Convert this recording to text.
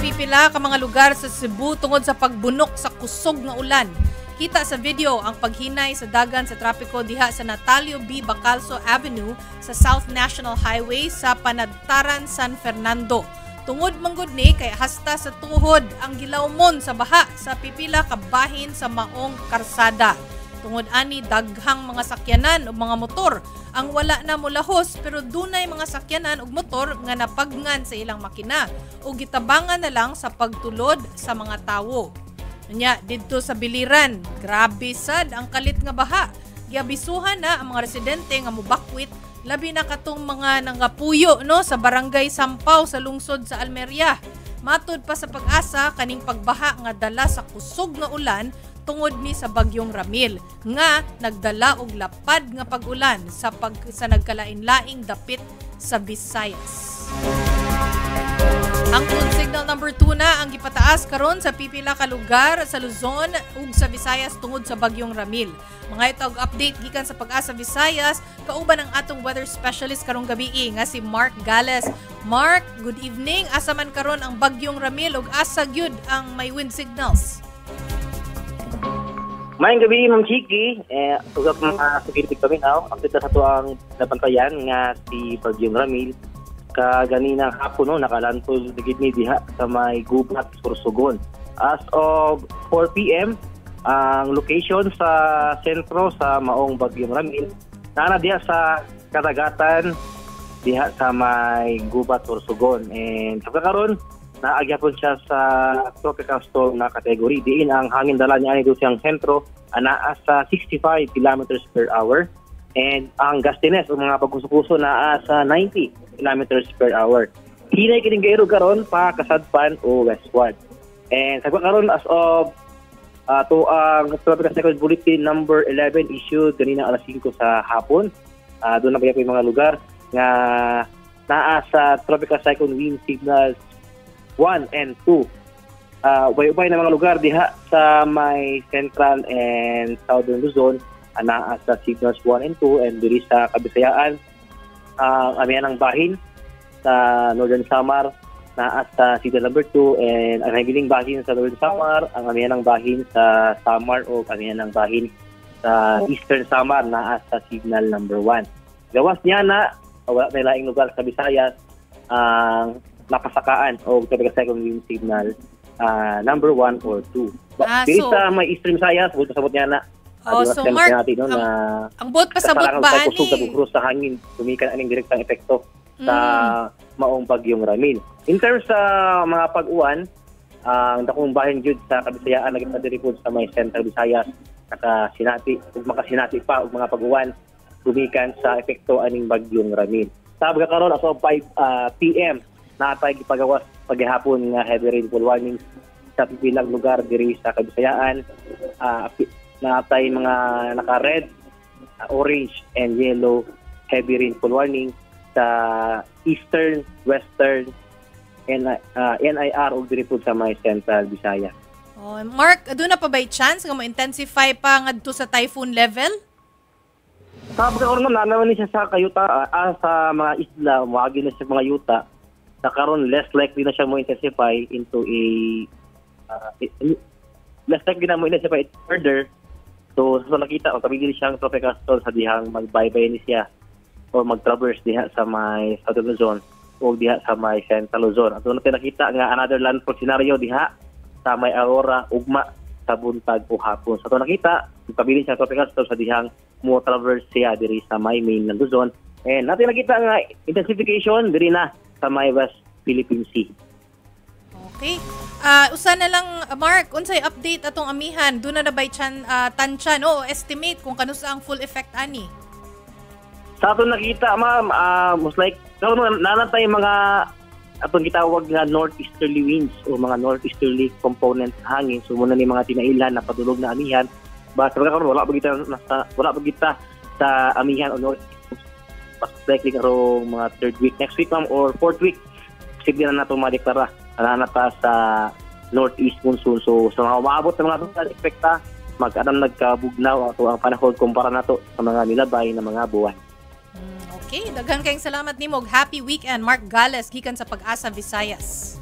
pipila ka mga lugar sa Cebu tungod sa pagbunok sa kusog nga ulan. Kita sa video ang paghinay sa dagan sa trapiko diha sa Natalio B. Bacalso Avenue sa South National Highway sa Panagtaran, San Fernando. Tungod manggod ni kay hasta sa tuhod ang gilawmon sa baha sa pipila ka bahin sa maong karsada. Tungod ani daghang mga sakyanan o mga motor ang wala na molahos pero dunay mga sakyanan ug motor nga napagngan sa ilang makina o gitabangan na lang sa pagtulod sa mga tawo. Nya didto sa Biliran, grabe sad ang kalit nga baha. Giabisuhan na ang mga residente nga mobakwit labi na katong mga nangapuyo no sa barangay Sampaw sa lungsod sa Almeria. Matud pa sa pag-asa kaning pagbaha nga dala sa kusog nga ulan tungod ni sa bagyong Ramil nga nagdala og lapad nga pag-ulan sa nagkalain-laing dapit sa Visayas. Ang tune signal number 2 na ang gipataas karon sa pipila ka lugar sa Luzon ug sa Visayas tungod sa bagyong Ramil. Mga itog update gikan sa Pag-asa Visayas kauban ang atong weather specialist karong gabi nga si Mark Gales. Mark, good evening. Asa man karon ang bagyong Ramil ug asa gyud ang may wind signals? Mayang gabi, Ma'am Chiki. Ugap mga sakilipig kami now. Ang kita sa ito ang napantayan nga si Bagyong Ramil. Kaganina hapon no, nakalantol digid ni diha sa may Gubat, Sorsogon. As of 4 p.m., ang location sa sentro sa maong Bagyong Ramil, naana diha sa kadagatan diha sa may Gubat, Sorsogon. And sa karon naagyapon siya sa tropical storm na category. Diin ang hangin dala niya dito siyang sentro naa sa 65 kilometers per hour and ang gustiness o mga pagkusukuso naa sa 90 kilometers per hour. Hinay kining gairo karon pa kasadpan o westward. And sa karon as of to ang tropical cyclone bulletin number 11 issued kanina alas 5 sa hapon. Doon na yung mga lugar nga naa sa tropical cyclone wind signals 1 and 2. Ubay-ubay na mga lugar diha sa may central and southern Luzon naa sa signals 1 and 2 and diri sa Kabisayaan ang amihan ng bahin sa Northern Samar naa sa signal number 2 and ang hibiling bahin sa Northern Samar, ang amihan ng bahin sa Samar o amihan ng bahin sa Eastern Samar naa sa signal number 1. Gawas niya na wala na laing lugar sa Visayas ang napasakaan o tropical cyclone wind signal number 1 or 2. Dili sa may Eastern Visayas, buto sabot niya na. So Mark, ang boat pasabot ba ani? Kusog sa hangin, tumikan aning direktang epekto sa maong Bagyong Ramil. In terms sa mga pag-uwan, ang dakong bahin jud sa Kabisayaan nagpadiri pod sa may Central Visayas, makasinati pa og mga pag-uwan tumikan sa epekto aning Bagyong Ramil. Sa karon as of 5 p.m. natay gipagawas paghapon nga heavy rainfall warning sa pipilang lugar diri sa Kabisayaan. Natay mga naka-red, orange, and yellow heavy rainfall warning sa eastern, western, NIR o diri po sa may central Visayas. Oh, Mark, doon na pa by chance nga mo-intensify pa ngadto sa typhoon level? Sabi ka naman naman siya sa kayuta sa mga isla, muagi na siya mga yuta. Sa karon less likely na siya mo-intensify into less likely na mo-intensify it further. So, sa nakita, tabigil siyang tropical storm sa dihang magbaybay ni siya o mag-traverse diha sa may Southern Luzon o diha sa may Central Luzon. At doon natin nakita nga another landfall scenario diha sa may Aurora, ugma sa buntag o hapon. Sa doon nakita, tabigil siyang tropical storm sa dihang mo-traverse siya diri sa may mainland Luzon. And natin nakita nga intensification diri na sa may West Philippine Sea. Okay. Usa na lang, Mark, unsay update atong amihan? Doon na by tansya, no? Estimate kung kanusa ang full effect ani? Sa ato nakita, ma'am, most like, nanatay mga atong gitawag nga northeasterly winds o mga northeasterly component hangin. So, muna ni mga tinailan na padulog na amihan. Basta wala pa kita sa amihan o north. Mas likely karong mga third week next week, ma'am, or fourth week. Sige na nato madeklara na ta sa northeast monsoon. So sa mga umaabot ng mga tungal ekspekta, mag-anam nagkabugnaw ato ang panahon kumpara nato sa mga nilabay na mga buwan. Okay, daghang kayong salamat nimo. Happy weekend, Mark Gales gikan sa Pag-asa Visayas.